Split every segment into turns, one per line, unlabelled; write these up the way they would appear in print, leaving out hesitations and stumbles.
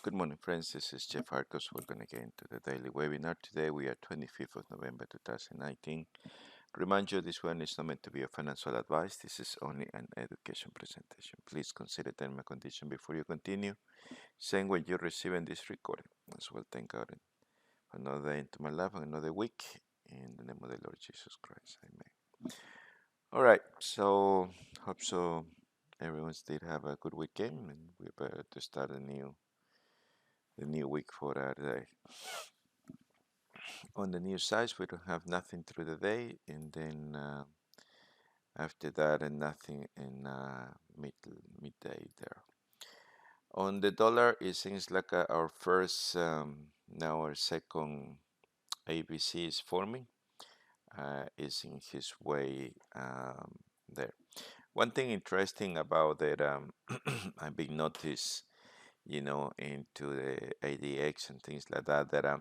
Good morning, friends. This is Jeff Harkos. Welcome again to the daily webinar. Today we are 25th of November 2019. Remind you, this one is not meant to be a financial advice. This is only an education presentation. Please consider term and condition before you continue. Same when you're receiving this recording. As well, thank God for another day into my life and another week. In the name of the Lord Jesus Christ, amen. All right, so hope so. Everyone did have a good weekend, and we're about to start the new week for our day. On the news side, we don't have nothing through the day, and then after that, and nothing in midday there. On the dollar, it seems like our first, now our second ABC is forming, is in his way there. One thing interesting about that, I've been noticed, into the ADX and things like that, that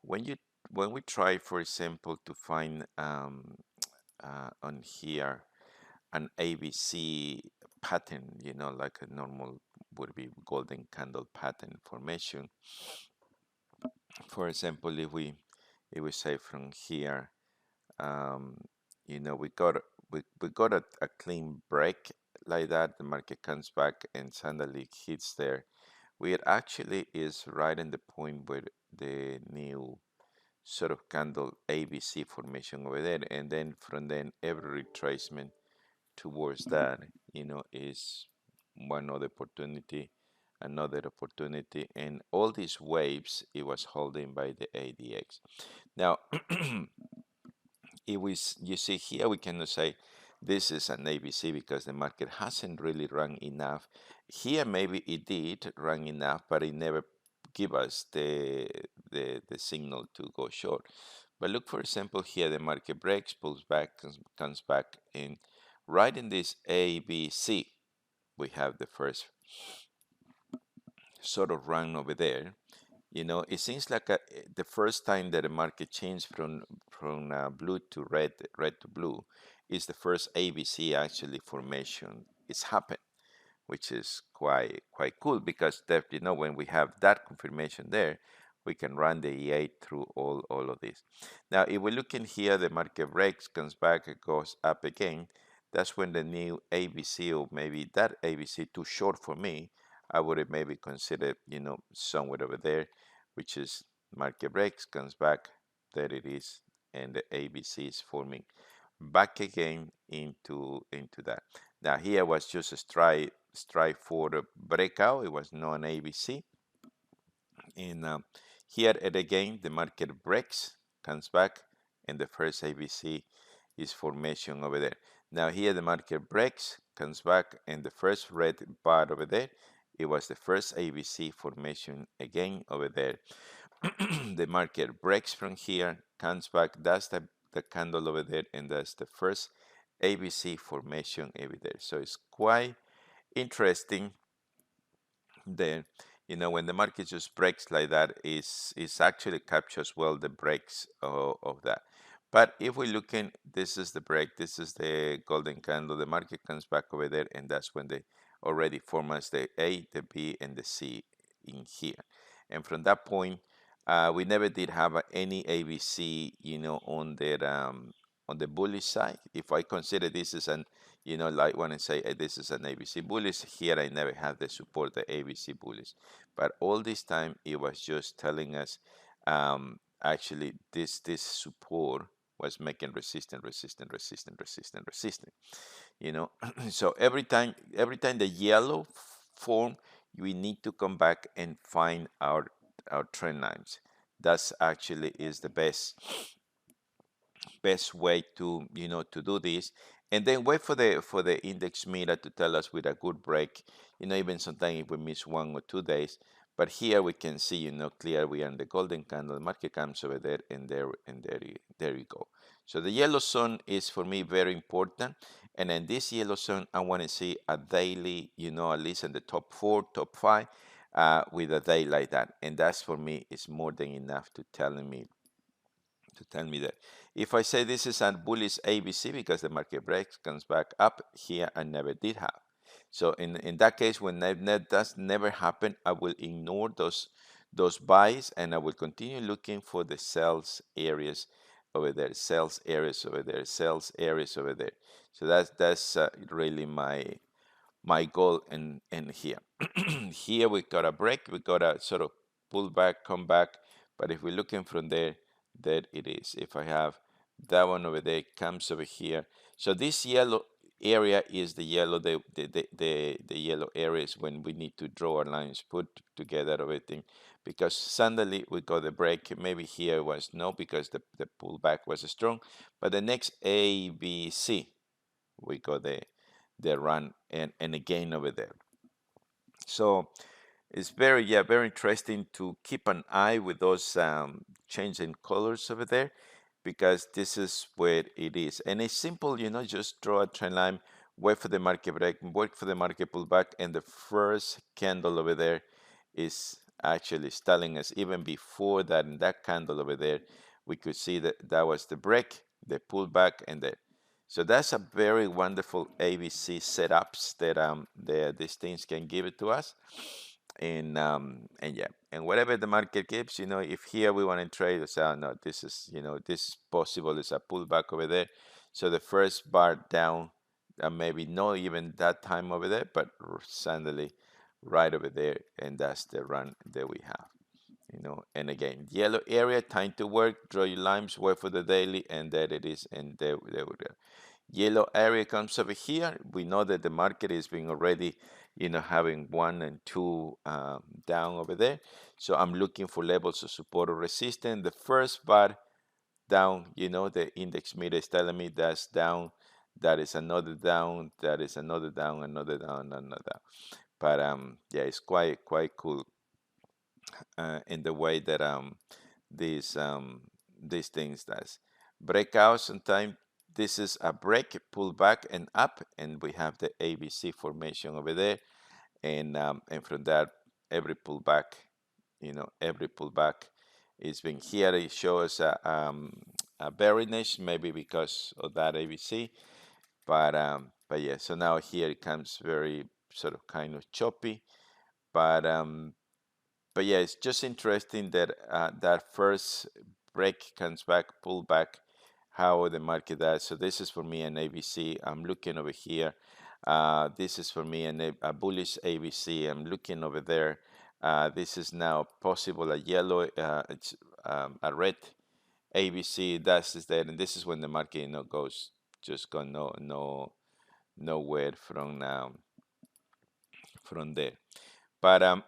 when you when we try, for example, to find on here an ABC pattern, like a normal would be golden candle pattern formation. For example, if we say from here, um, we got a clean break like that, the market comes back and suddenly hits there. We actually is right in the point where the new sort of candle ABC formation over there, and then from then every retracement towards that, is one other opportunity, another opportunity, and all these waves it was holding by the ADX. Now, you see here, we cannot say this is an ABC because the market hasn't really run enough. Here, maybe it did run enough, but it never give us the signal to go short. But look, for example, here the market breaks, pulls back, comes back in. Right in this ABC, we have the first sort of run over there. It seems like the first time that the market changed from blue to red, red to blue, is the first ABC actually formation. It's happened, which is quite cool because that, when we have that confirmation there, we can run the E8 through all of this. Now, if we look in here, the market breaks, comes back, it goes up again. That's when the new ABC, or maybe that ABC too short for me, I would have maybe considered, somewhere over there, which is market breaks, comes back, there it is, and the ABC is forming back again into that. Now here was just a strike for the breakout. It was not an ABC. And here it again, the market breaks, comes back, and the first ABC is formation over there. Now here the market breaks, comes back, and the first red bar over there, it was the first ABC formation again over there. The market breaks from here, comes back, that's the candle over there, and that's the first ABC formation over there. So it's quite interesting there. When the market just breaks like that, is actually captures well the breaks of that. But if we look in, this is the break, this is the golden candle, the market comes back over there, and that's when they already form as the A, the B, and the C in here. And from that point, we never did have any ABC, on the bullish side. If I consider this as an, like when I say this is an ABC bullish, here I never had the support, the ABC bullish. But all this time, it was just telling us, actually, this support was making resistant, resistant, resistant, resistant, resistant. So every time the yellow form, we need to come back and find our trend lines. That's actually is the best way to do this, and then wait for the index meter to tell us with a good break. Even sometimes if we miss 1 or 2 days, but here we can see, clear we are in the golden candle, the market comes over there, and there you go. So the yellow zone is for me very important, and in this yellow zone I want to see a daily, at least in the top 4, top 5, with a day like that, and that's for me is more than enough to tell me that. If I say this is a bullish ABC because the market breaks, comes back up, here I never did have. So in that case, when that does never happen, I will ignore those buys and I will continue looking for the sales areas over there, sales areas over there, sales areas over there. So that's really my goal in here. Here we got a break, we got a sort of pull back, come back, but if we're looking from there, there it is. If I have that one over there, comes over here. So this yellow area is the yellow, the yellow area is when we need to draw our lines, put together everything, because suddenly we got the break. Maybe here was no, because the pullback was strong, but the next A, B, C, we got the run and again over there. So it's very, yeah, very interesting to keep an eye with those changing colors over there, because this is where it is. And it's simple, just draw a trend line, wait for the market break, wait for the market pullback, and the first candle over there is actually telling us, even before that, in that candle over there, we could see that that was the break, the pullback, and the so that's a very wonderful ABC setups that these things can give it to us, and yeah, and whatever the market gives, if here we want to trade, we say, oh, no, this is this is possible. It's a pullback over there, so the first bar down, maybe not even that time over there, but suddenly right over there, and that's the run that we have. And again, yellow area, time to work, draw your lines, wait for the daily, and there it is, and there we go. Yellow area comes over here. We know that the market is being already, having one and two down over there. So I'm looking for levels of support or resistance. The first bar down, the index meter is telling me that's down. That is another down. That is another down. Another down. Another down. But yeah, it's quite cool in the way that these these things does. Breakouts sometimes this is a break, pull back and up, and we have the ABC formation over there, and from that every pullback, every pullback is being here. It shows a bearish, maybe because of that ABC, but yeah. So now here it comes very sort of kind of choppy, but yeah, it's just interesting that that first break comes back, pull back, how the market does. So this is for me an ABC. I'm looking over here. This is for me a bullish ABC. I'm looking over there. This is now possible a yellow, it's a red ABC. That's is there, and this is when the market goes just go nowhere from there. But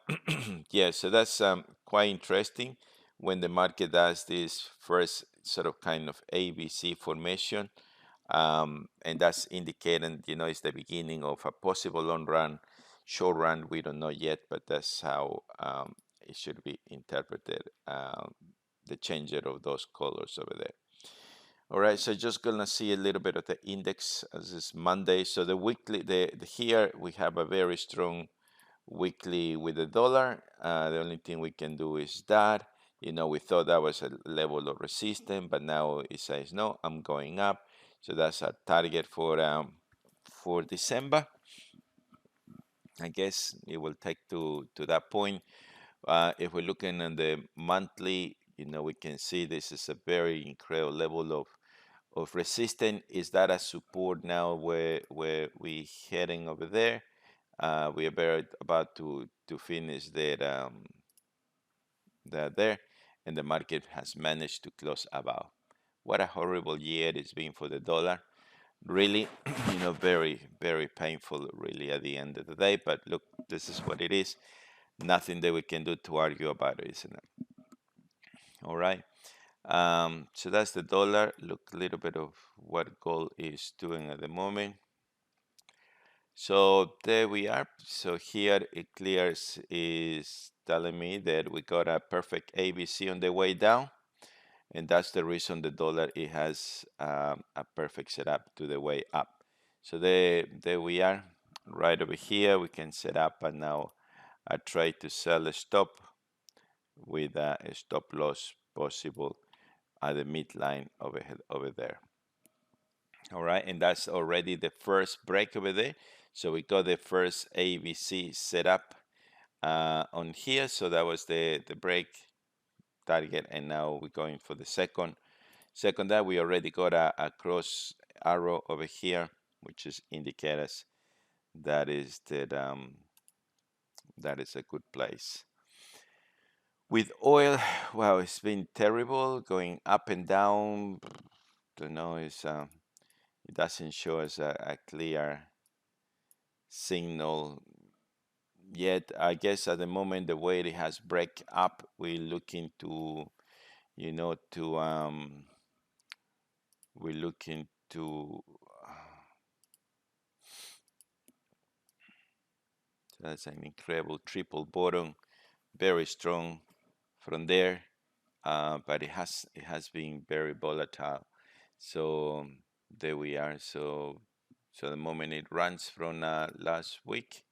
yeah, so that's quite interesting when the market does this first sort of kind of ABC formation, and that's indicating, it's the beginning of a possible long run, short run. We don't know yet, but that's how it should be interpreted. The changer of those colors over there. All right, so just gonna see a little bit of the index as it's Monday. So the weekly, the here we have a very strong weekly with the dollar. The only thing we can do is that, we thought that was a level of resistance, but now it says no, I'm going up. So that's a target for December. I guess it will take to that point. If we're looking at the monthly, we can see this is a very incredible level of resistance. Is that a support now where we heading over there? We are very about to finish that there, and the market has managed to close above. What a horrible year it's been for the dollar. Really, very, very painful, really, at the end of the day. But look, this is what it is. Nothing that we can do to argue about it, isn't it? All right. So that's the dollar. Look a little bit of what gold is doing at the moment. So there we are. So here it clears is telling me that we got a perfect ABC on the way down, and that's the reason the dollar it has a perfect setup to the way up. So there we are, right over here. We can set up and now I try to sell a stop with a stop loss possible at the midline over there. All right, and that's already the first break over there. So we got the first ABC set up on here. So that was the break target, and now we're going for the second that we already got a cross arrow over here, which is indicate us that is that is a good place. With oil, wow, it's been terrible, going up and down. Don't know, it doesn't show us a clear signal yet. I guess at the moment the way it has break up, we're looking to, you know, to we're looking to. That's an incredible triple bottom, very strong from there, but it has been very volatile. So there we are. So the moment it runs from last week,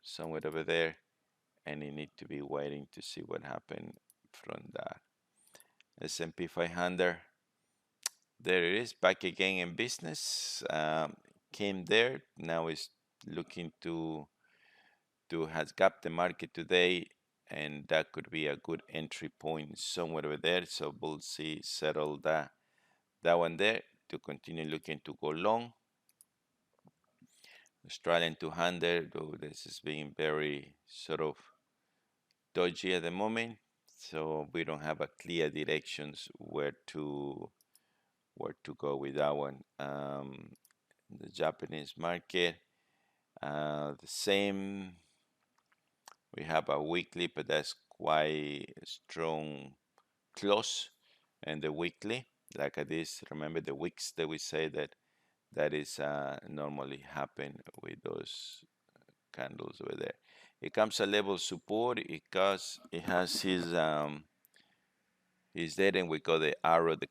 somewhere over there, and you need to be waiting to see what happened from that. S&P 500, there it is, back again in business. Came there, now is looking to has gapped the market today, and that could be a good entry point somewhere over there. So we'll see settle that one there to continue looking to go long. Australian 200, though this is being very sort of dodgy at the moment, so we don't have a clear directions where to go with that one. The Japanese market, the same. We have a weekly, but that's quite strong close, and the weekly like this. Remember the weeks that we say that is normally happen with those candles over there. It comes a level support. It has his there, and we got the arrow, the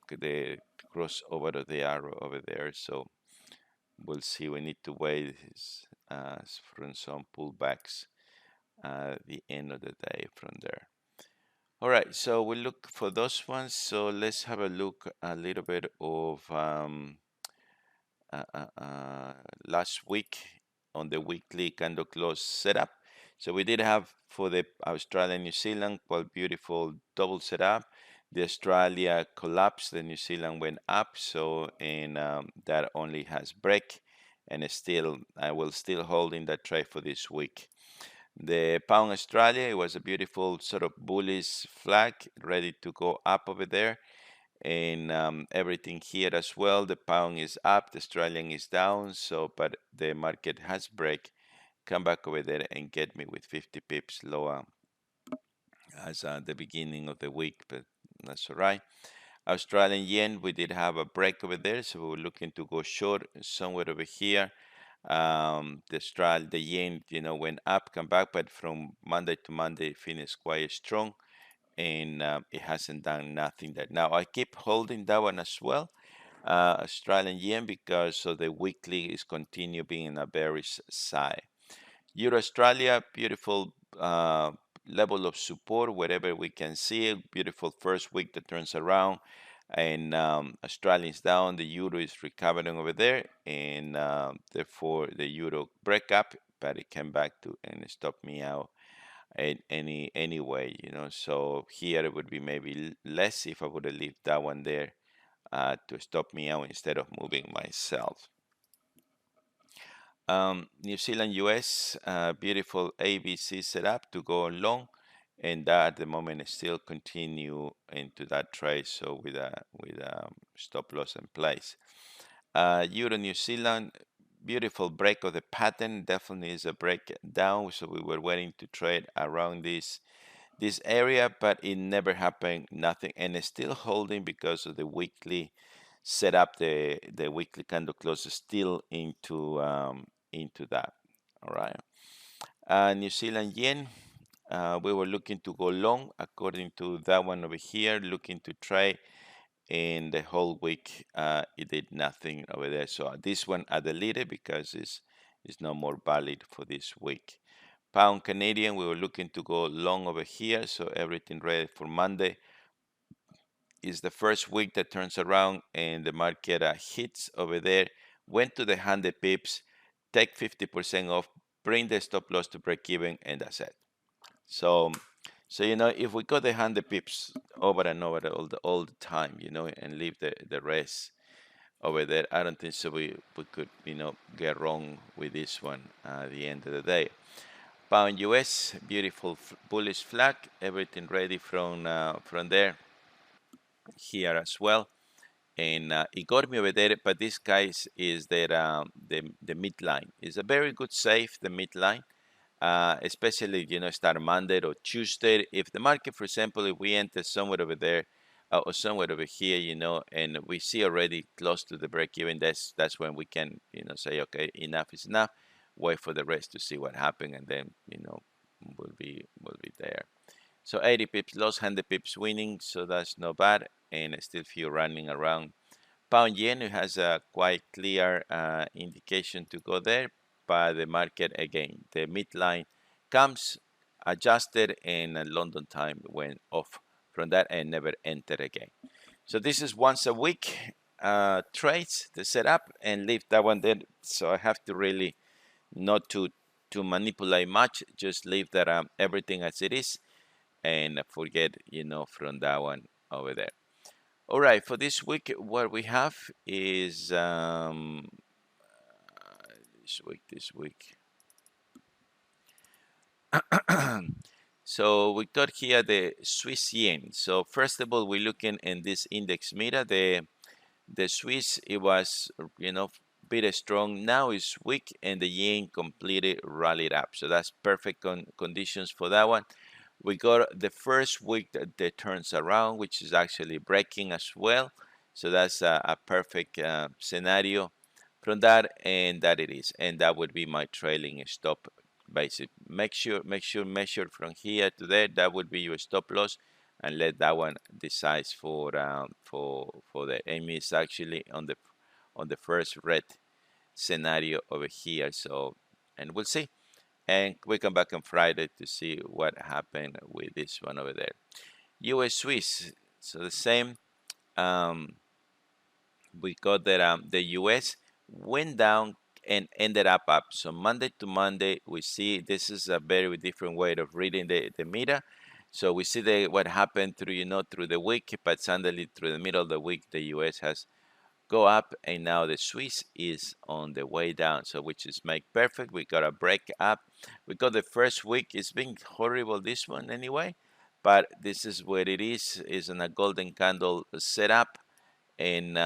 crossover of the arrow over there. So we'll see. We need to wait from some pullbacks at the end of the day from there. All right, so we look for those ones. So let's have a look a little bit of uh, uh, uh, last week on the weekly candle close setup. So we did have for the Australia New Zealand quite beautiful double setup. The Australia collapsed, the New Zealand went up. So and that only has break, and it's still I will still holding that trade for this week. The pound Australia, it was a beautiful sort of bullish flag ready to go up over there, and everything here as well. The pound is up, the Australian is down. So, but the market has break, come back over there and get me with 50 pips lower as the beginning of the week, but that's all right. Australian yen, we did have a break over there, so we were looking to go short somewhere over here. The yen, went up, come back, but from Monday to Monday, finished quite strong, and it hasn't done nothing there. Now I keep holding that one as well, Australian yen, because so the weekly is continue being in a bearish side. Euro Australia, beautiful level of support wherever we can see it. Beautiful first week that turns around, and Australia is down. The euro is recovering over there, and therefore the euro break up, but it came back to and stop me out anyway. So here it would be maybe less if I would have left that one there to stop me out instead of moving myself. New Zealand US, beautiful ABC setup to go long, and that at the moment is still continue into that trade. So with stop loss in place. Euro New Zealand, beautiful break of the pattern. Definitely is a break down. So we were waiting to trade around this area, but it never happened. Nothing, and it's still holding because of the weekly setup. The weekly candle closes still into that. All right. New Zealand yen. We were looking to go long according to that one over here, looking to trade, and the whole week it did nothing over there. So this one I deleted because it's no more valid for this week. Pound Canadian, we were looking to go long over here, so everything ready for Monday. Is the first week that turns around and the market hits over there, went to the 100 pips, take 50% off, bring the stop loss to break even, and that's it. So, if we got the 100 pips over and over all the time, and leave the rest over there, I don't think so. We could, get wrong with this one at the end of the day. Pound US, beautiful bullish flag, everything ready from there here as well. And it got me over there, but this guys is that the midline is a very good safe, the midline. Especially start Monday or Tuesday. If the market, for example, if we enter somewhere over there or somewhere over here, and we see already close to the break even, that's when we can say, okay, enough is enough. Wait for the rest to see what happened, and then we'll be there. So 80 pips lost, 100 pips winning, so that's not bad, and still few running around. Pound yen has a quite clear indication to go there, but the market again, the midline comes adjusted, and London time went off from that and never entered again. So this is once a week trades the setup and leave that one there. So I have to really not to manipulate much, just leave that everything as it is and forget from that one over there. All right, for this week, what we have is this week. So we got here the Swiss yen. So first of all, we're looking in this index meter. The Swiss, it was bit strong. Now it's weak, and the yen completely rallied up. So that's perfect conditions for that one. We got the first week that turns around, which is actually breaking as well. So that's a perfect scenario from that, and that it is, and that would be my trailing stop. Basic. Make sure measure from here to there. That would be your stop loss, and let that one decide for the aim is actually on the first red scenario over here. So, and we'll see. And we come back on Friday to see what happened with this one over there. US Swiss, so the same. Um, we got that the US went down and ended up. So Monday to Monday, we see this is a very different way of reading the meter. So we see what happened through the week, but suddenly through the middle of the week, the US has go up, and now the Swiss is on the way down. So which is make perfect. We got a break up. We got the first week. It's been horrible this one anyway, but this is what it is in a golden candle setup, and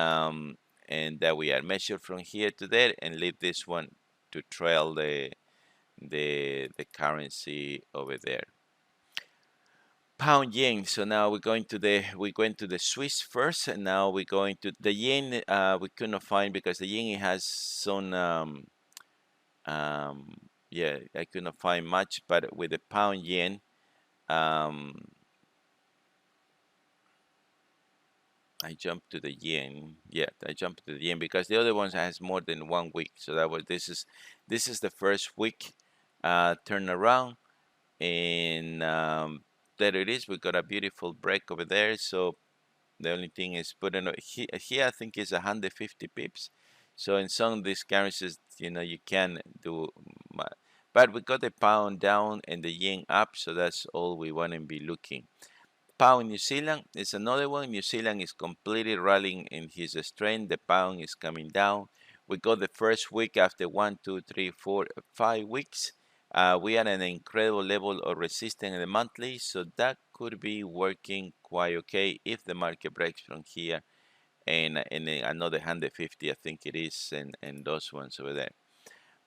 that we are measured from here to there, and leave this one to trail the currency over there. Pound yen. So now we're going to the Swiss first, and now we're going to the yen. We couldn't find because the yen has some yeah, I couldn't find much, but with the pound yen, um, I jumped to the yen. Yeah, I jumped to the yen because the other ones has more than 1 week. So this is the first week turnaround, and there it is. We got a beautiful break over there. So the only thing is putting here. I think is 150 pips. So in some of these currencies, you can do, but we got the pound down and the yen up. So that's all we want to be looking. Pound New Zealand is another one. New Zealand is completely rallying in his strength. The pound is coming down. We got the first week after 1, 2, 3, 4, 5 weeks. We are at an incredible level of resistance in the monthly, so that could be working quite okay if the market breaks from here and another 150, I think it is, and those ones over there.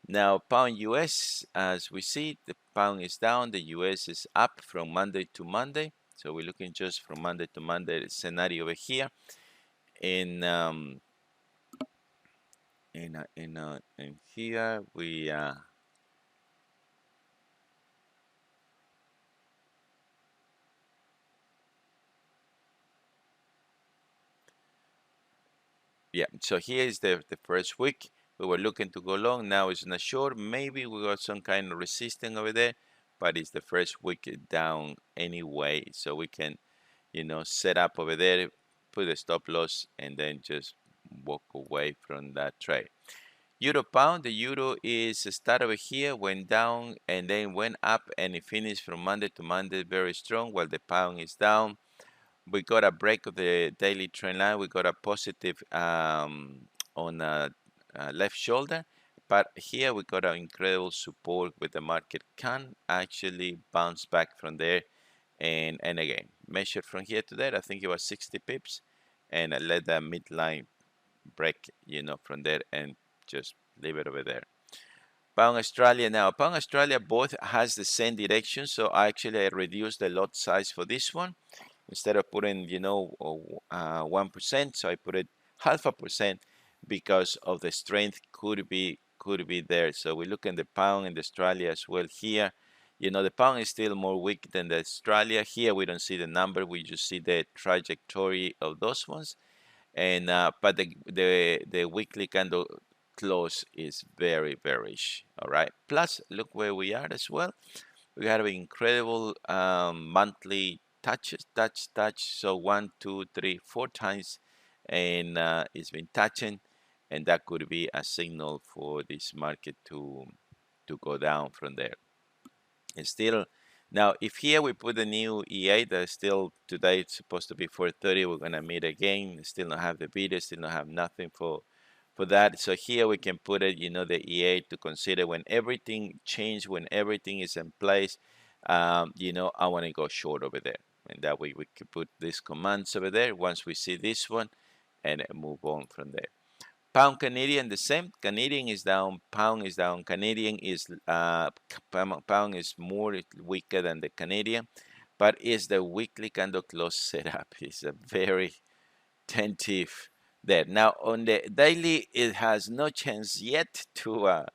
Now, pound US, as we see, the pound is down, the US is up from Monday to Monday. So we're looking just from Monday to Monday scenario over here. In in here we yeah. So here is the first week. We were looking to go long. Now it's not short. Maybe we got some kind of resistance over there, but it's the first week down anyway. So we can set up over there, put a stop loss, and then just walk away from that trade. Euro pound, the euro is start over here, went down and then went up, and it finished from Monday to Monday very strong while the pound is down. We got a break of the daily trend line. We got a positive on left shoulder, but here we got an incredible support with the market can actually bounce back from there, and again measured from here to there. I think it was 60 pips, and I let the midline break, from there and just leave it over there. Pound Australia now. Pound Australia both has the same direction, so I reduced the lot size for this one. Instead of putting 1%, so I put it 0.5% because of the strength could be there. So we look at the pound and the Australia as well here. The pound is still more weak than the Australia. Here we don't see the number, we just see the trajectory of those ones. And but the weekly candle close is very bearish. All right. Plus, look where we are as well. We have incredible monthly touches, touch. So 1, 2, 3, 4 times, and it's been touching, and that could be a signal for this market to go down from there. And still, now if here we put a new EA that is still today, it's supposed to be 4:30. We're gonna meet again. Still don't have the video. Still don't have nothing for that. So here we can put it, the EA to consider when everything changed, when everything is in place. I want to go short over there, and that way we can put these commands over there once we see this one, and move on from there. Pound Canadian the same. Canadian is down. Pound is down. Canadian is pound is more weaker than the Canadian, but is the weekly candle close setup is a very tentative there. Now on the daily, it has no chance yet to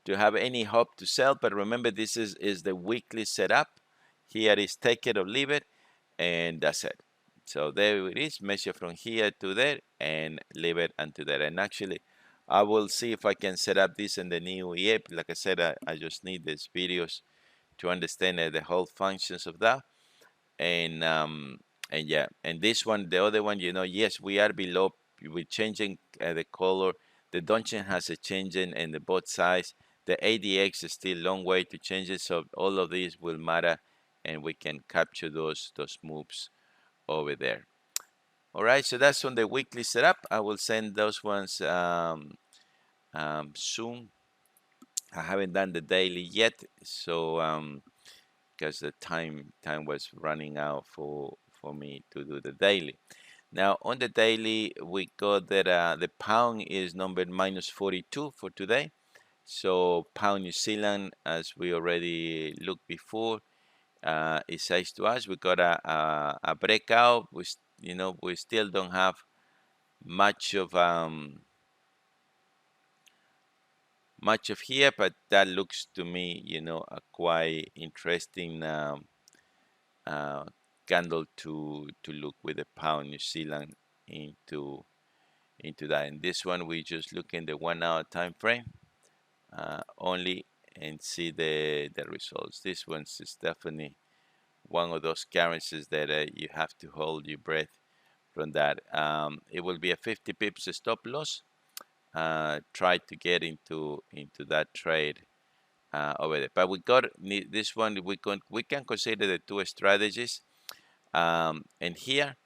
have any hope to sell. But remember, this is the weekly setup. Here is take it or leave it, and that's it. So there it is, measure from here to there and leave it unto there. And actually, I will see if I can set up this in the new EA. Like I said, I just need these videos to understand the whole functions of that. And yeah, and this one, the other one, yes, we are below. We're changing the color. The dungeon has a change in the both sides. The ADX is still long way to change it, so all of these will matter, and we can capture those moves over there. All right, so that's on the weekly setup. I will send those ones soon. I haven't done the daily yet, so because the time was running out for me to do the daily. Now on the daily, we got that the pound is numbered -42 for today. So pound New Zealand, as we already looked before, it says to us we got a breakout. We still don't have much of here, but that looks to me, a quite interesting uh, candle to look with the pound New Zealand into that. And this one, we just look in the 1 hour time frame only and see the results. This one's is definitely one of those currencies that you have to hold your breath from that. It will be a 50 pips stop loss. Try to get into that trade over there. But we got this one. We can consider the two strategies. And here,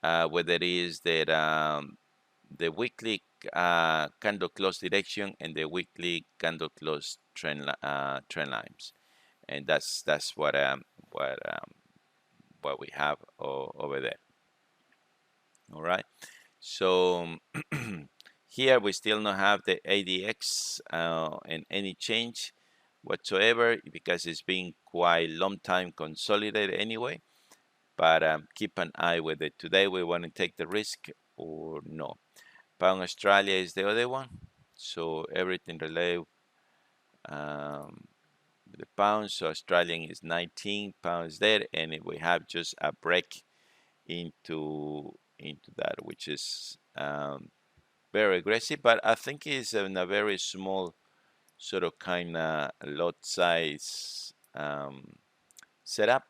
whether it is that the weekly candle close direction and the weekly candle close trend lines, and that's what we have over there. All right. So here we still don't have the ADX and any change whatsoever because it's been quite long time consolidated anyway. But keep an eye with it. Today we want to take the risk or no. Pound Australia is the other one. So everything related the pound. So Australian is 19 pounds there, and we have just a break into that, which is very aggressive. But I think it's in a very small sort of kind of lot size setup.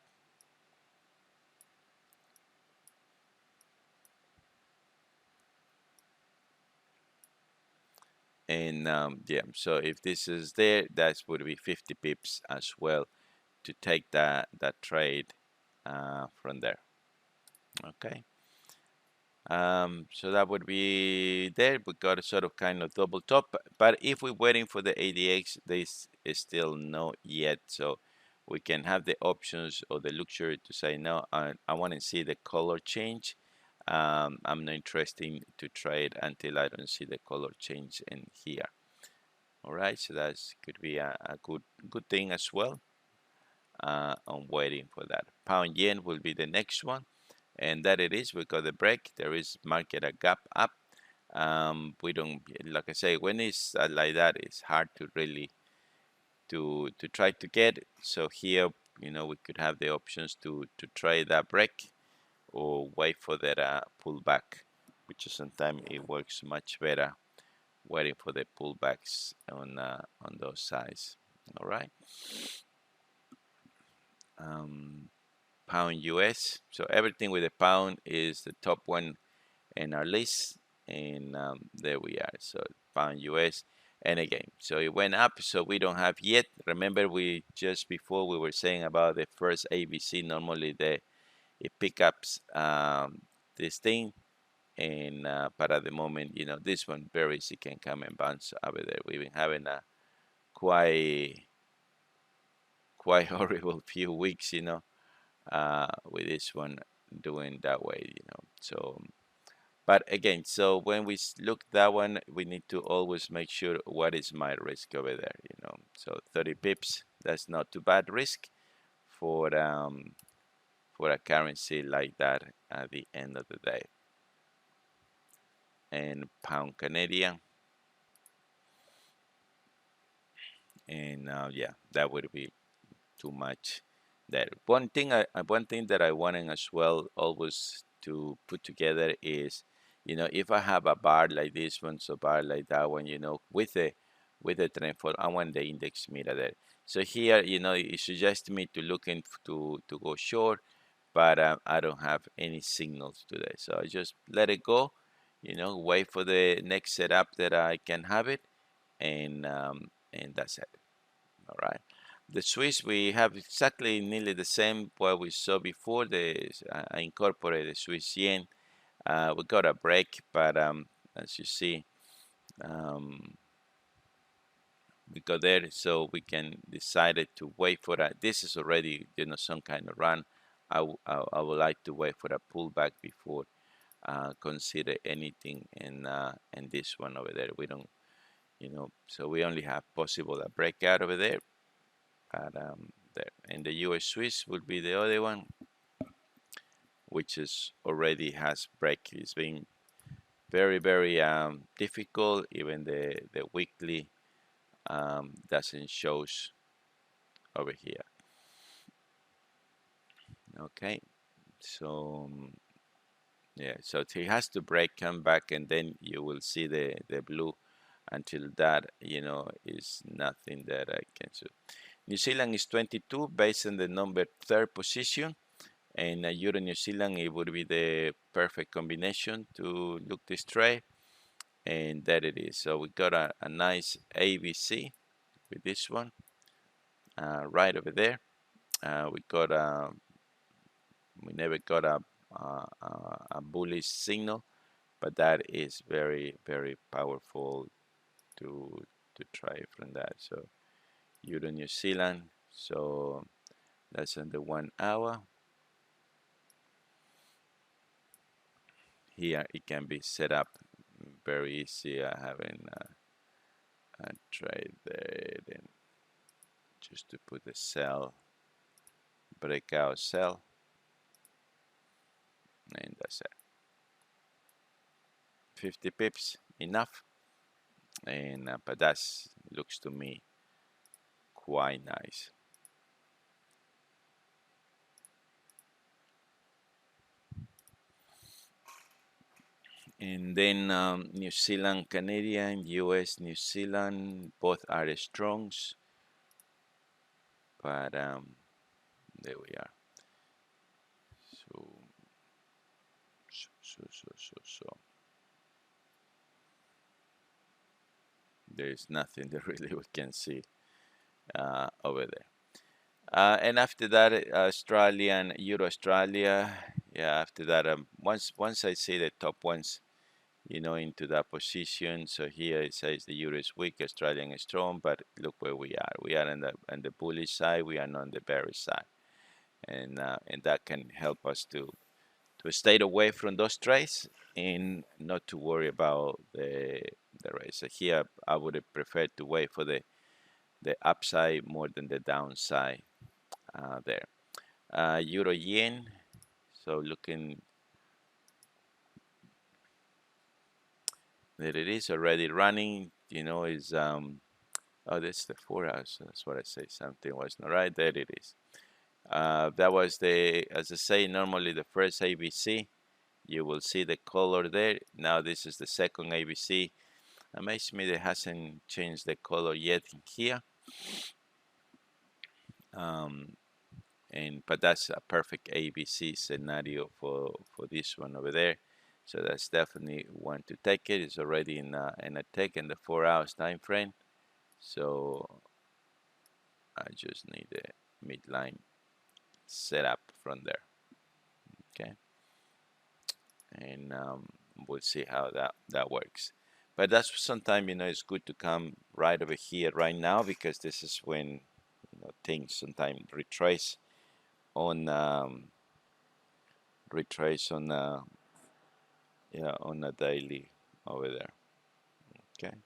And yeah, so if this is there, that would be 50 pips as well to take that trade from there. Okay. So that would be there. We got a sort of kind of double top, but if we're waiting for the ADX, this is still no yet. So we can have the options or the luxury to say, no, I want to see the color change. I'm not interested to trade until I don't see the color change in here. All right, so that could be a good thing as well. I'm waiting for that. Pound yen will be the next one, and that it is. We got the break. There is market a gap up. We don't, like I say, when it's like that, it's hard to really to try to get. So here, we could have the options to try that break or wait for that pullback, which sometimes it works much better waiting for the pullbacks on those sides. All right. Um, Pound US. So everything with the pound is the top one in our list, and there we are. So pound US, and again, so it went up. So we don't have yet. Remember, we just before we were saying about the first ABC. Normally, it picks up this thing, and but at the moment, this one very easy can come and bounce over there. We've been having a quite horrible few weeks, with this one doing that way, So, but again, so when we look that one, we need to always make sure what is my risk over there. So 30 pips, that's not too bad risk for a currency like that at the end of the day. And pound Canadian, and yeah, that would be too much. That one thing that I wanted as well always to put together is, if I have a bar like this one, so bar like that one, with the trend fall, I want the index meter there. So here, it suggests me to look in to go short, but I don't have any signals today, so I just let it go. Wait for the next setup that I can have it, and that's it. All right. The Swiss, we have exactly nearly the same what we saw before. I incorporated the Swiss yen. We got a break, but as you see, um, we got there, so we can decided to wait for that. This is already some kind of run. I would like to wait for a pullback before consider anything in this one over there. We don't, so we only have possible a breakout over there. There. And the US Swiss would be the other one, which is already has break. It's been very, very difficult. Even the weekly doesn't shows over here. Okay, so yeah, so it has to break, come back, and then you will see the blue. Until that, is nothing that I can do. New Zealand is 22 based on the number third position. And Euro New Zealand, it would be the perfect combination to look this trade, and that it is. So we got a nice ABC with this one right over there. We got we never got a bullish signal, but that is very, very powerful to try from that. So Euro New Zealand, so that's on the 1 hour. Here it can be set up very easy. Having I tried there, then just to put the cell, breakout cell, and that's it. 50 pips enough, and but that's looks to me quite nice. And then New Zealand, Canadian, US, New Zealand, both are strongs, but there we are. So, so. There's nothing that really we can see over there. And after that, Australia and Euro Australia. Yeah, after that, once I see the top ones, into that position. So here it says the euro is weak, Australian is strong, but look where we are. We are on the bullish side. We are not on the bearish side, and that can help us to stay away from those trades and not to worry about the race. So here I would have preferred to wait for the upside more than the downside there. Euro yen. So looking that it is already running, is oh, that's the 4 hours. So that's what I say. Something was not right. There it is. That was as I say, normally the first ABC. You will see the color there. Now this is the second ABC. Amazes me that it hasn't changed the color yet in here. Um, but that's a perfect ABC scenario for this one over there. So that's definitely one to take it. It's already in a take in the 4 hours time frame. So I just need a midline set up from there. Okay, and we'll see how that works. But that's sometimes it's good to come right over here right now, because this is when things sometimes on retrace on yeah, on a daily over there. Okay.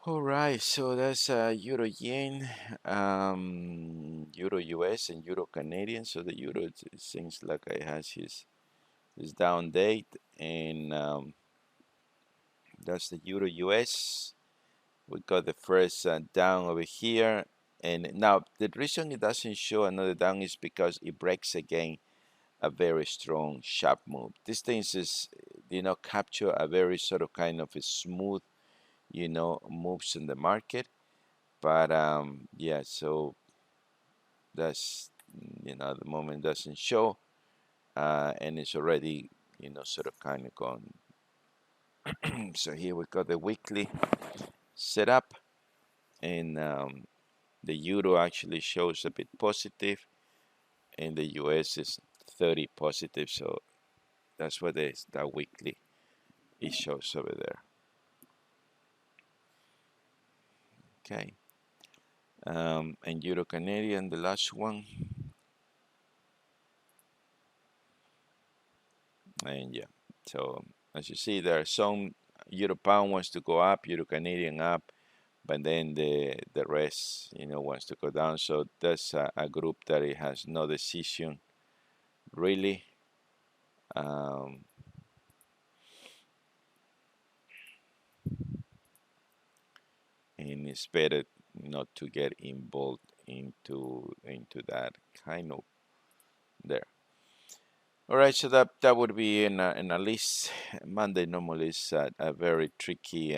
All right, so that's Euro Yen, Euro US, and Euro Canadian. So the Euro, it seems like it has his down date, and that's the Euro US. We got the first down over here, and now the reason it doesn't show another down is because it breaks again a very strong sharp move. This thing is, capture a very sort of kind of a smooth, moves in the market. But yeah, so that's, the moment doesn't show, and it's already, sort of kind of gone. So here we got the weekly set up, and the euro actually shows a bit positive, and the US is 30 positive. So that's what that weekly it shows over there. Okay. And Euro Canadian, the last one, and yeah. So as you see, there are some Euro Pound wants to go up, Euro Canadian up, but then the rest, wants to go down. So that's a group that it has no decision really. Um, and it's better not to get involved into that kind of there. All right, so that would be in a list. Monday normally is a very tricky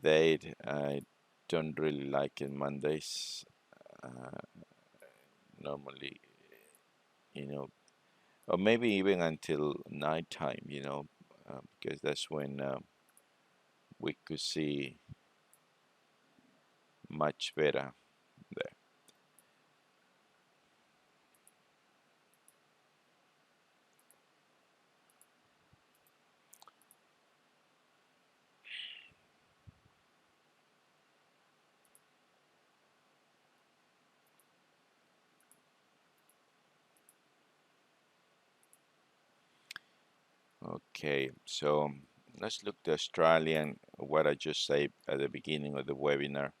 day. I don't really like it Mondays. Uh, Normally, you know, or maybe even until nighttime, because that's when we could see much better there. Okay, so let's look to Australian. What I just said at the beginning of the webinar.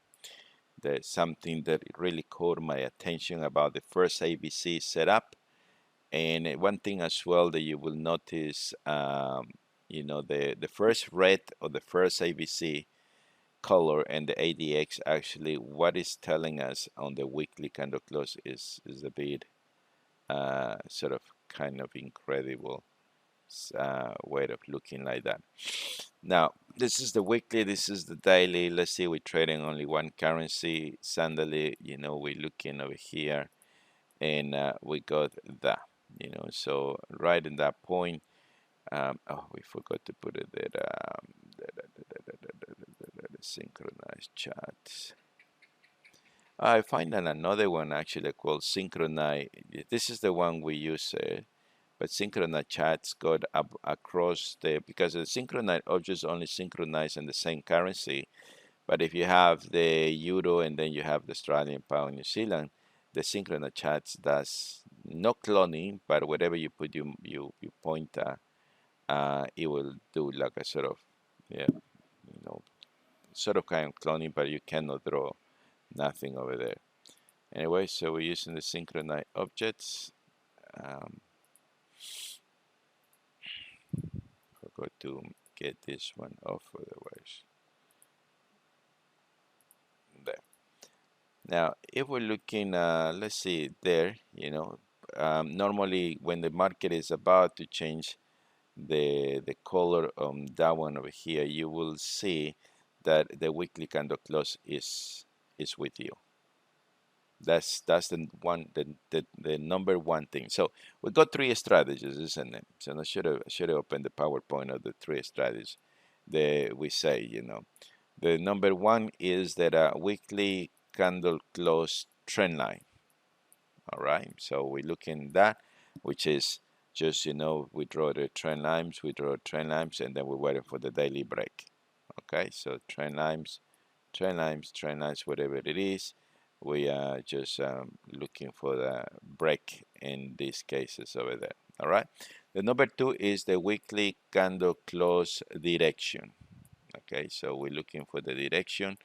There's something that really caught my attention about the first ABC setup. And one thing as well that you will notice, the first red or the first ABC color and the ADX, actually what is telling us on the weekly candle close is a bit sort of kind of incredible way of looking like that. Now, this is the weekly, this is the daily. Let's see, we're trading only one currency. Suddenly, we're looking over here, and we got that, so right in that point, oh, we forgot to put it there. Synchronized chats. I find another one actually called synchronize. This is the one we use, but synchronized chats got up across the, because the synchronized objects only synchronize in the same currency. But if you have the euro and then you have the Australian pound, New Zealand, the synchronous chats does no cloning, but whatever you put you pointer, it will do like a sort of, yeah, you know, sort of kind of cloning, but you cannot draw nothing over there. Anyway, so we're using the synchronized objects. Um, Forgot to get this one off, otherwise. There. Now, if we're looking, let's see there, normally when the market is about to change the color on that one over here, you will see that the weekly candle close is with you. That's the number one thing. So we got three strategies, isn't it? So I should have opened the PowerPoint of the three strategies that we say, The number one is that a weekly candle close trend line. All right, so we look in that, which is just, we draw the trend lines, and then we're waiting for the daily break. Okay, so trend lines, whatever it is, we are just looking for the break in these cases over there. All right, the number two is the weekly candle close direction. Okay, so we're looking for the direction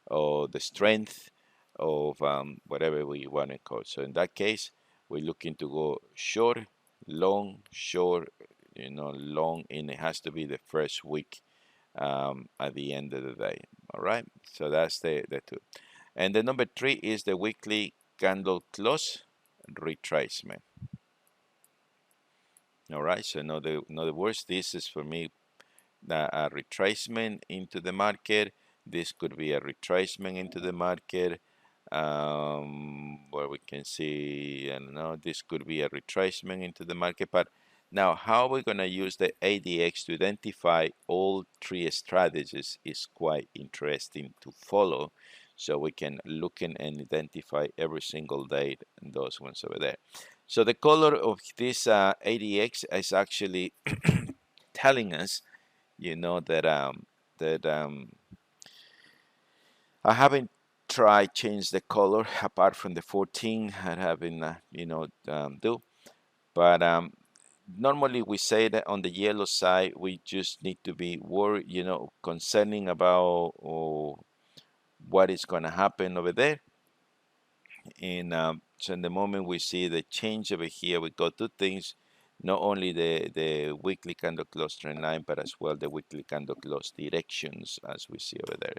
or the strength of whatever we want to call. So in that case, we're looking to go short, long, short, long, and it has to be the first week at the end of the day. All right, so that's the two. And the number three is the weekly candle close retracement. All right, so in other words, this is for me a retracement into the market. This could be a retracement into the market, where we can see, I don't know, this could be a retracement into the market. But now, how we're going to use the ADX to identify all three strategies is quite interesting to follow. So we can look in and identify every single day those ones over there. So the color of this ADX is actually telling us, that I haven't tried change the color apart from the 14. I haven't do, but normally we say that on the yellow side we just need to be worried, concerning about what is going to happen over there. And so in the moment we see the change over here, we got two things, not only the weekly candle close trend line, but as well the weekly candle close directions, as we see over there.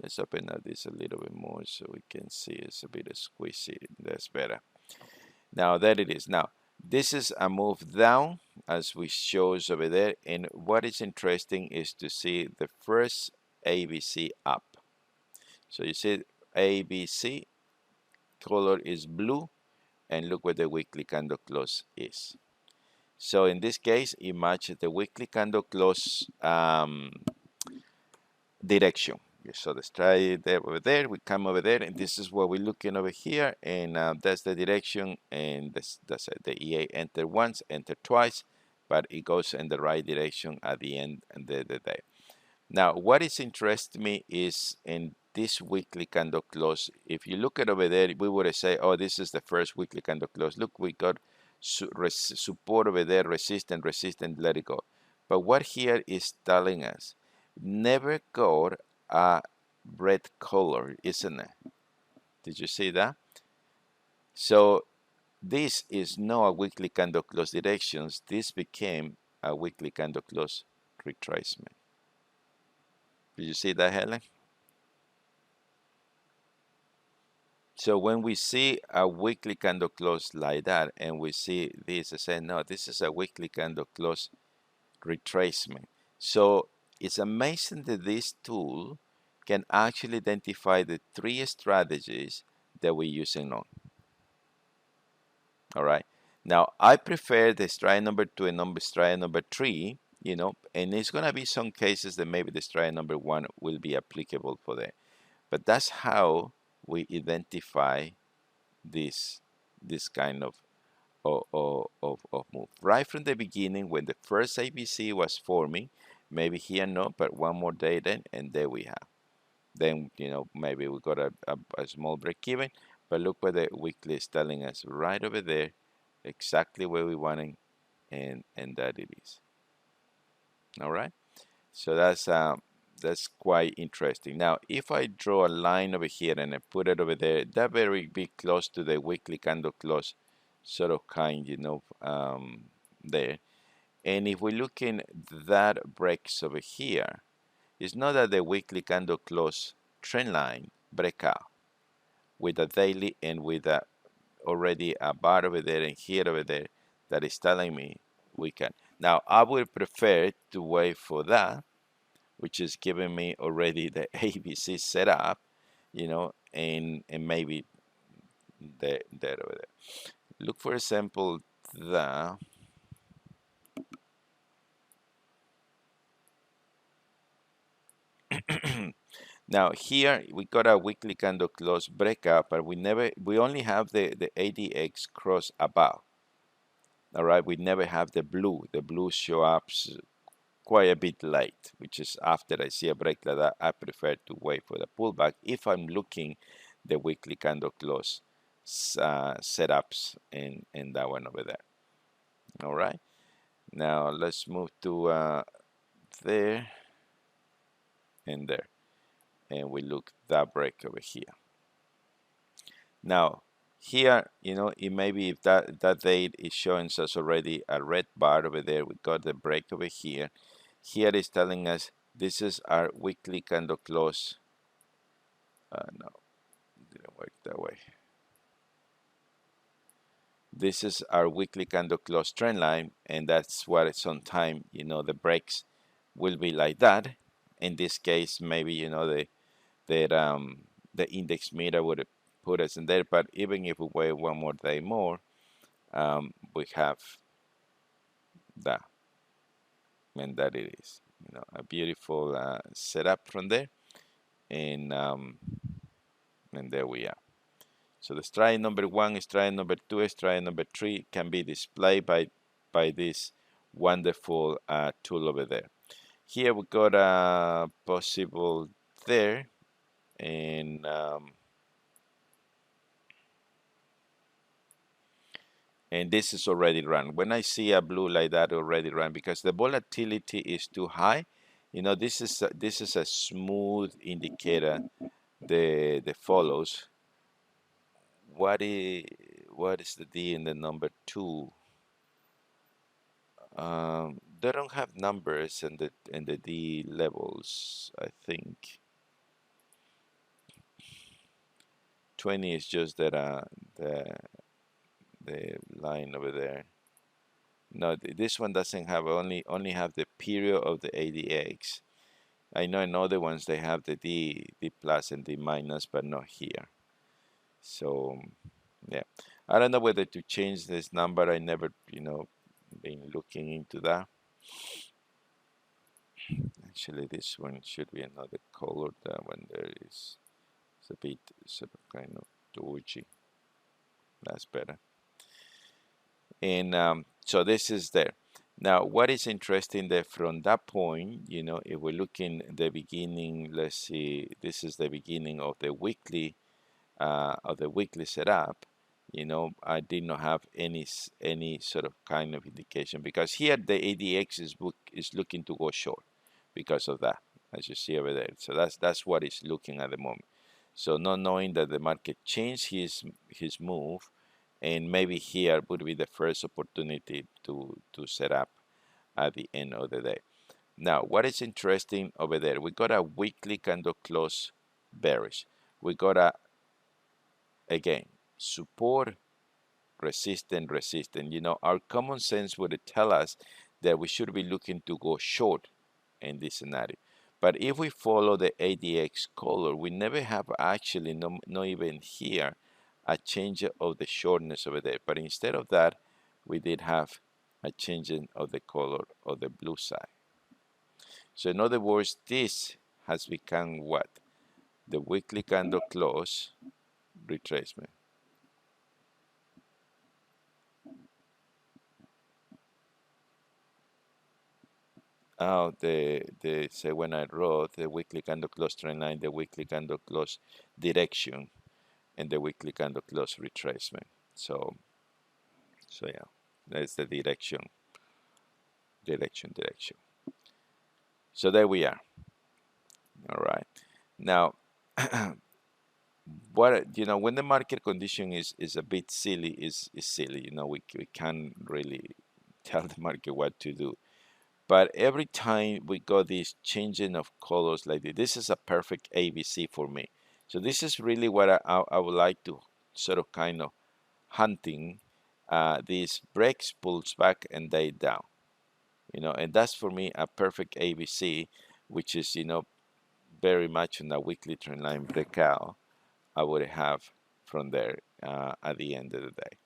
Let's open up this a little bit more so we can see it's a bit squeezy. That's better. Now there it is. Now this is a move down, as we shows over there, and what is interesting is to see the first ABC up. So you see ABC color is blue, and look where the weekly candle close is. So in this case, it matches the weekly candle close direction. So let's try it there, over there. We come over there, and this is what we're looking over here, and that's the direction. And that's it. The EA enter once, enter twice, but it goes in the right direction at the end of the day. Now, what is interesting me is in this weekly candle close. If you look at over there, we would say, oh, this is the first weekly candle close. Look, we got support over there, resistance, let it go. But what here is telling us, never got a red color, isn't it? Did you see that? So this is not a weekly candle close directions. This became a weekly candle close retracement. Did you see that, Helen? So when we see a weekly candle close like that, and we see this, I say, no, this is a weekly candle close retracement. So it's amazing that this tool can actually identify the three strategies that we're using on. All right. Now, I prefer the strike number 2 and strike number 3, and it's going to be some cases that maybe the strike number one will be applicable for them. But that's how we identify this kind of move. Right from the beginning, when the first ABC was forming, maybe here no, but one more day then, and there we have. Then, maybe we got a small break even, but look what the weekly is telling us right over there, exactly where we want it, and that it is. All right. So that's quite interesting. Now, if I draw a line over here and I put it over there, that very be close to the weekly candle close, sort of kind, there. And if we look in that breaks over here, it's not that the weekly candle close trend line break out with a daily and with already a bar over there and here over there that is telling me we can. Now, I would prefer to wait for that, which is giving me already the ABC set up, and maybe that over there. Look, for example, the now here we got a weekly candle close breakup, but we only have the ADX cross above. All right, we never have the blue. The blue show up quite a bit late, which is after I see a break like that, I prefer to wait for the pullback if I'm looking the weekly candle close setups in that one over there. All right, now let's move to there and there, and we look that break over here. Now here, it may be if that date is showing us already a red bar over there, we got the break over here. Here is telling us this is our weekly candle close. No, it didn't work that way. This is our weekly candle close trend line, and that's what it's on time. The breaks will be like that. In this case, maybe the index meter would put us in there. But even if we wait one more day more, we have that, and that it is. A beautiful setup from there, and there we are. So the strike number one, strike number two, strike number three can be displayed by this wonderful tool over there. Here we got a possible there, and this is already run. When I see a blue like that already run, because the volatility is too high, this is a smooth indicator. The follows. What is the D in the number two? They don't have numbers in the D levels. I think 20 is just that the line over there. No, this one doesn't have only have the period of the ADX. I know in other ones they have the D plus and D minus, but not here. So yeah, I don't know whether to change this number. I never been looking into that. Actually, this one should be another color. That one there is it's a bit sort of kind of dodgy. That's better. And so this is there. Now, what is interesting there from that point, if we're looking at the beginning, let's see, this is the beginning of the weekly setup. I did not have any sort of kind of indication, because here the ADX is looking to go short because of that, as you see over there. So that's what it's looking at the moment. So not knowing that the market changed his move, and maybe here would be the first opportunity to set up at the end of the day. Now, what is interesting over there? We got a weekly candle close bearish. We got again, support, resistance. Our common sense would tell us that we should be looking to go short in this scenario. But if we follow the ADX color, we never have actually, not even here, a change of the shortness over there. But instead of that, we did have a changing of the color of the blue side. So in other words, this has become what? The weekly candle close retracement. Oh, the say when I wrote the weekly candle close trend line, the weekly candle close direction, and the weekly candle close retracement. So yeah, that's the direction. So there we are. All right. Now, what when the market condition is a bit silly, is silly. We can't really tell the market what to do. But every time we got this changing of colors like this is a perfect ABC for me. So this is really what I would like to sort of kind of hunting. These breaks, pulls back, and they down. And that's for me a perfect ABC, which is very much on a weekly trend line breakout. I would have from there at the end of the day.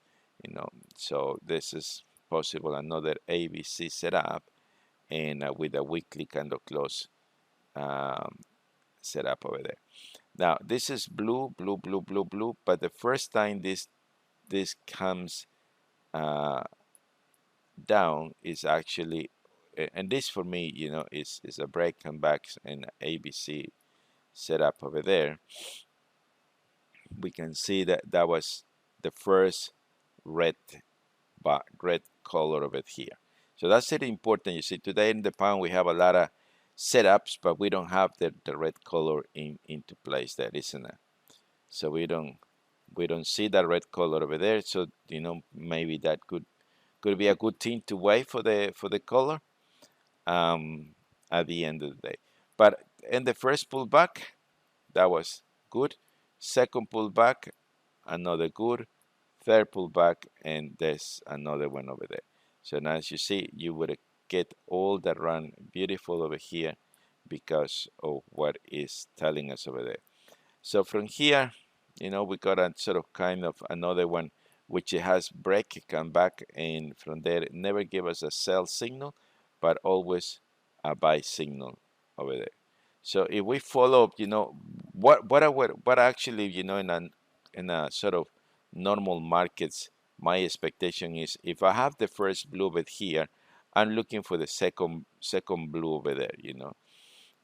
So this is possible another ABC setup and with a weekly candle close um, setup over there. Now this is blue, blue, blue, blue, blue. But the first time this comes uh, down is actually, and this for me, is a break and backs and ABC setup over there. We can see that that was the first red red color of it here. So that's it important. You see, today in the pound we have a lot of setups, but we don't have the red color into place there, isn't it? So we don't see that red color over there. So maybe that could be a good thing to wait for the color um, at the end of the day. But in the first pullback, that was good. Second pullback, another good. Third pullback, and there's another one over there. So now as you see, you would get all that run beautiful over here because of what is telling us over there. So from here, we got a sort of kind of another one which it has break, come back, and from there it never give us a sell signal, but always a buy signal over there. So if we follow, what actually, in a sort of normal markets, my expectation is if I have the first blue bit here, I'm looking for the second blue over there.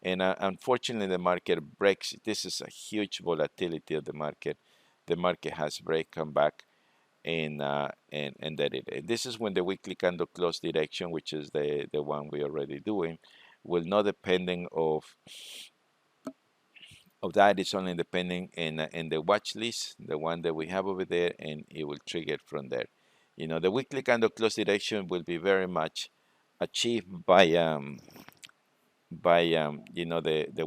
And unfortunately, the market breaks. This is a huge volatility of the market. The market has break, come back, and that it. This is when the weekly candle close direction, which is the one we already doing, will not depending of that. It's only depending in the watch list, the one that we have over there, and it will trigger it from there. The weekly candle close direction will be very much achieved by the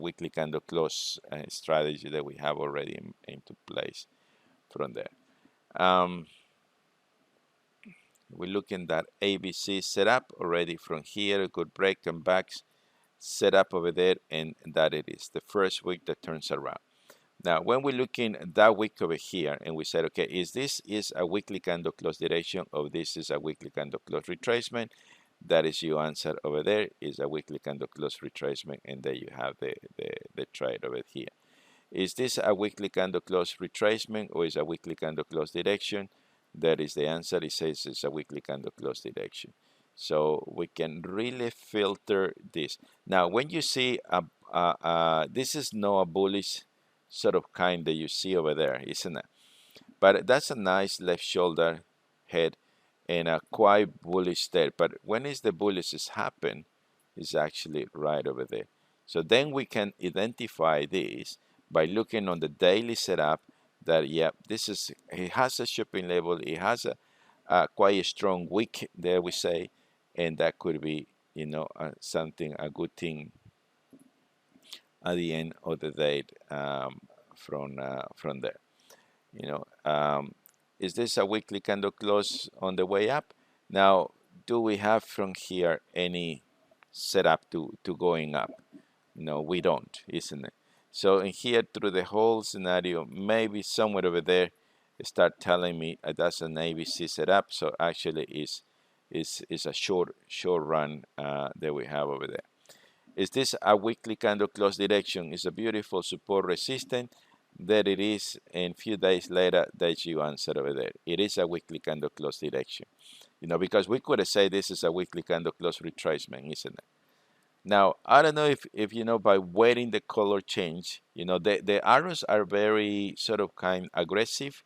weekly candle close strategy that we have already into place from there. Um, we're looking at ABC setup already from here, a good break and backs set up over there, and that it is the first week that turns around. Now, when we're looking at that week over here, and we said, okay, is a weekly candle close direction, or this is a weekly candle close retracement? That is your answer over there, is a weekly candle close retracement, and there you have the trade over here. Is this a weekly candle close retracement, or is a weekly candle close direction? That is the answer. It says it's a weekly candle close direction. So we can really filter this. Now, when you see this is not a bullish sort of kind that you see over there, isn't it? But that's a nice left shoulder head and a quite bullish there. But when is the bullish is happen? Is actually right over there. So then we can identify this by looking on the daily setup that, yeah, it has a shipping level, it has a quite a strong wick there, we say, and that could be, something, a good thing at the end of the day from there. You know, um, is this a weekly candle close on the way up? Now, do we have from here any setup to going up? No, we don't, isn't it? So in here through the whole scenario, maybe somewhere over there, start telling me that's an ABC setup. So actually, is a short run that we have over there. Is this a weekly candle close direction? Is a beautiful support resistance. There it is, and few days later, there's your answer over there. It is a weekly candle close direction. Because we could have said this is a weekly candle close retracement, isn't it? Now, I don't know if by waiting the color change, the arrows are very sort of kind aggressive,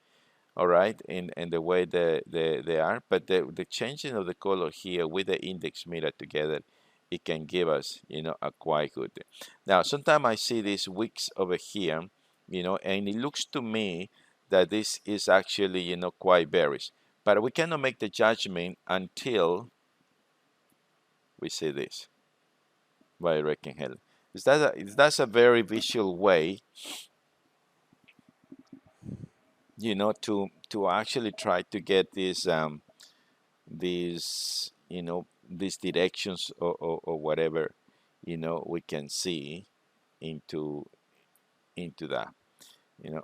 all right, in the way they are, but the changing of the color here with the index mirror together, it can give us, a quite good. Now, sometimes I see these wicks over here, and it looks to me that this is actually, quite bearish, but we cannot make the judgment until we see this. What I reckon, Helen. That's a very visual way, to actually try to get these directions or whatever, we can see into that. you know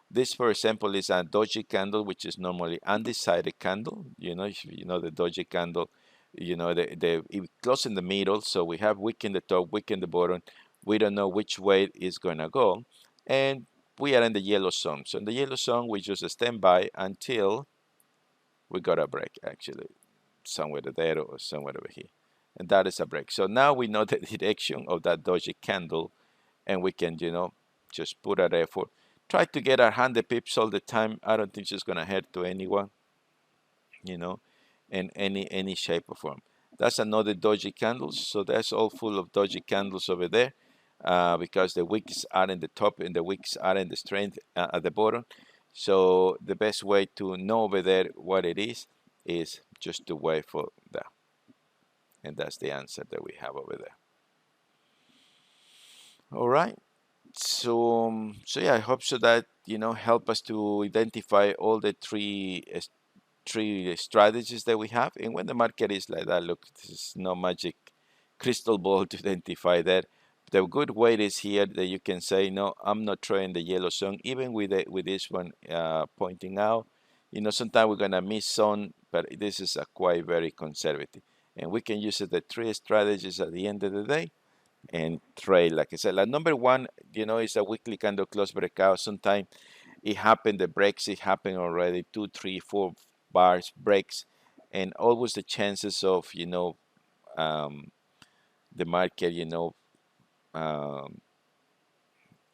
this, for example, is a doji candle, which is normally undecided candle. If you know the doji candle, it close in the middle, so we have wick in the top, wick in the bottom. We don't know which way it's gonna go, and we are in the yellow zone. So in the yellow zone, we just stand by until we got a break, actually somewhere there or somewhere over here, and that is a break. So now we know the direction of that doji candle, and we can just put our effort, try to get our 100 pips all the time. I don't think it's going to hurt to anyone, you know in any shape or form. That's another doji candles, so that's all full of doji candles over there, because the wicks are in the top and the wicks are in the strength at the bottom. So the best way to know over there what it is just to wait for that, and that's the answer that we have over there. All right. So yeah, I hope so that help us to identify all the three strategies that we have. And when the market is like that, look, this is no magic crystal ball to identify that. The good way is here that you can say, no, I'm not trying the yellow zone, even with this one pointing out. Sometimes we're gonna miss some, but this is a quite very conservative, and we can use the three strategies at the end of the day and trade. Like I said, like number one, is a weekly candle close breakout. Sometimes it happened, the breaks, it happened already, 2, 3, 4 bars breaks, and always the chances of the market um,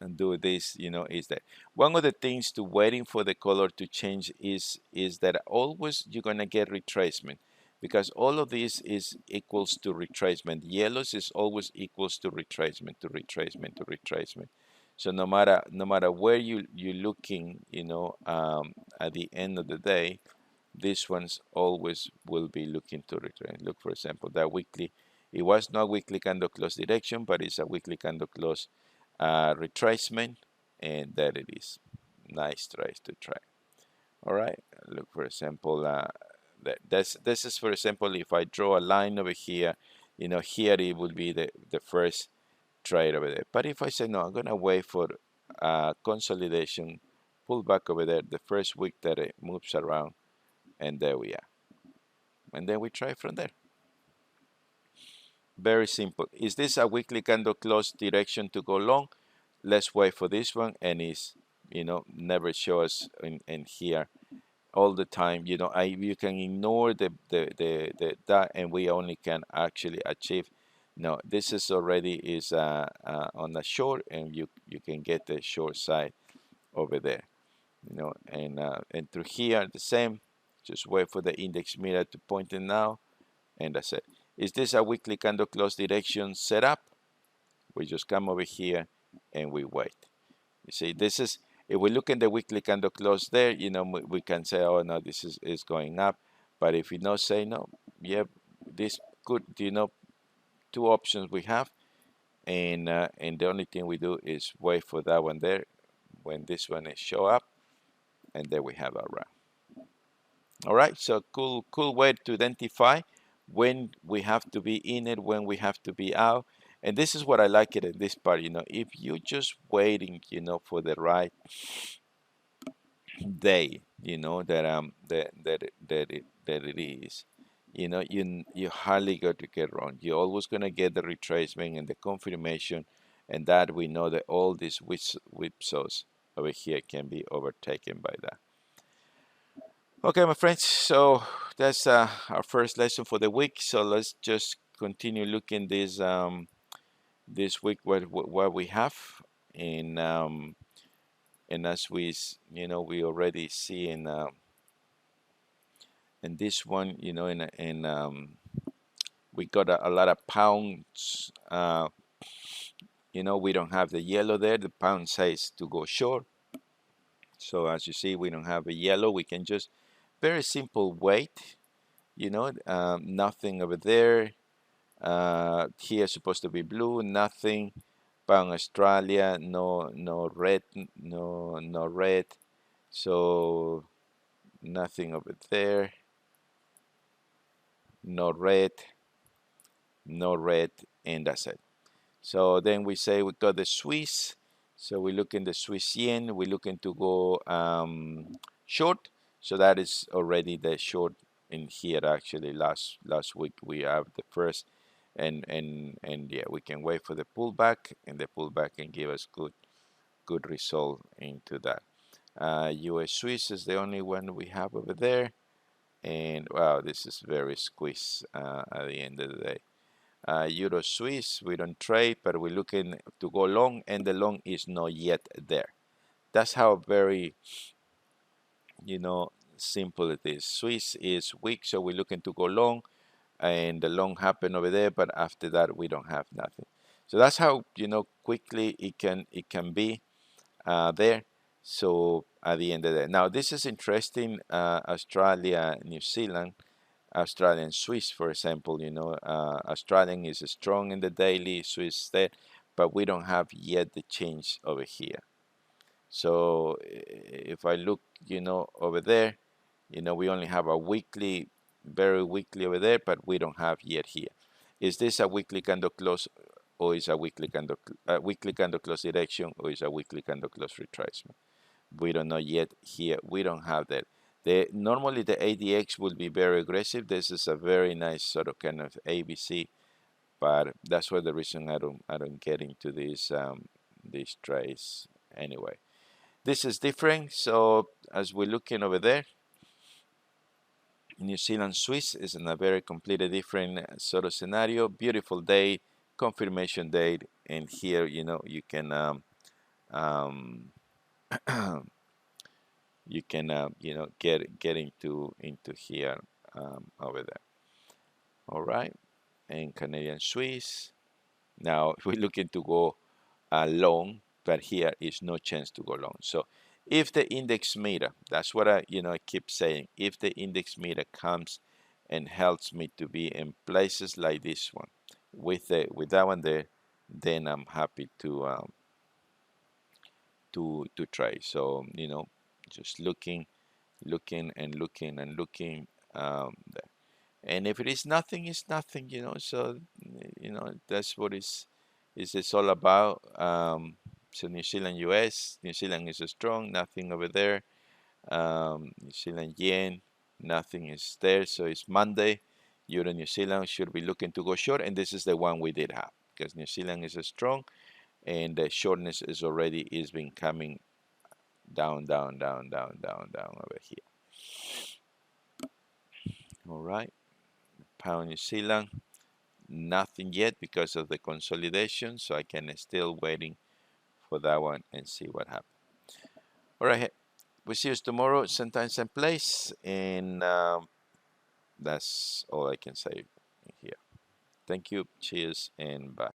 and do this, is that one of the things to waiting for the color to change is that always you're gonna get retracement, because all of this is equals to retracement. Yellows is always equals to retracement, to retracement, to retracement. So no matter where you're looking, at the end of the day, these ones always will be looking to retrace. Look, for example, that weekly, it was not weekly candle close direction, but it's a weekly candle close retracement, and there it is. Nice tries to try. All right, look, for example, this is, for example, if I draw a line over here, here it would be the first trade over there. But if I say no, I'm gonna wait for consolidation, pull back over there, the first wick that it moves around, and there we are, and then we try from there. Very simple. Is this a weekly candle close direction to go long? Let's wait for this one, and it's never show us in here all the time. You can ignore the that, and we only can actually achieve. No, this is already is on the short, and you can get the short side over there. And through here the same. Just wait for the index mirror to point it now, and that's it. Is this a weekly candle close direction setup? We just come over here and we wait. You see, this is, if we look at the weekly candle close there, we can say, oh no, this is going up. But if we not say no, yeah, this could, two options we have, and the only thing we do is wait for that one there when this one is show up, and there we have our round. All right, so cool way to identify when we have to be in it, when we have to be out. And this is what I like it in this part. If you're just waiting, for the right day, that it is, you hardly going to get wrong. You're always going to get the retracement and the confirmation, and that we know that all these whipsaws over here can be overtaken by that. Okay, my friends, so that's our first lesson for the week. So let's just continue looking this week what we have, and as we already see in this one, we got a lot of pounds. We don't have the yellow there. The pound says to go short. So as you see, we don't have a yellow. We can just very simple wait. Nothing over there. Here supposed to be blue. Nothing. Pound Australia. No red. No red. So nothing over there. No red. No red. And that's it. So then we say we got the Swiss. So we look in the Swiss yen. We're looking to go short. So that is already the short in here. Actually, last week we have the first, and yeah, we can wait for the pullback, and the pullback can give us good result into that. U.S. Swiss is the only one we have over there, and wow, this is very squeezed at the end of the day. Euro Swiss, we don't trade, but we're looking to go long, and the long is not yet there. That's how very, simple it is. Swiss is weak, so we're looking to go long, and the long happened over there, but after that, we don't have nothing. So that's how, quickly it can be there. So at the end of the day, now this is interesting. Australia, New Zealand. Australian Swiss, for example, Australian is strong in the daily, Swiss there, but we don't have yet the change over here. So if I look, over there, we only have a weekly, very weekly over there, but we don't have yet here. Is this a weekly candle close, or is a weekly candle close direction, or is a weekly candle close retracement? We don't know yet here. We don't have that. Normally the ADX will be very aggressive. This is a very nice sort of kind of ABC, but that's why the reason I don't get into these trades anyway. This is different. So as we're looking over there, New Zealand Swiss is in a very completely different sort of scenario. Beautiful day, confirmation date, and here you can you can get into here over there. All right, and Canadian Swiss. Now we're looking to go long, but here is no chance to go long. So if the index meter, that's what I keep saying, if the index meter comes and helps me to be in places like this one with that one there, then I'm happy to try. So just looking and looking and looking there. And if it is nothing, it's nothing, so that's what it's all about. So New Zealand US, New Zealand is strong, nothing over there. New Zealand yen, nothing is there. So it's Monday. Euro New Zealand should be looking to go short, and this is the one we did have, because New Zealand is strong, and the shortness is been coming down, down, down, down, down, down over here. All right, pound New Zealand, nothing yet because of the consolidation, so I can still waiting for that one and see what happens. All right, we'll see you tomorrow, same time, same place, and that's all I can say here. Thank you, cheers, and bye.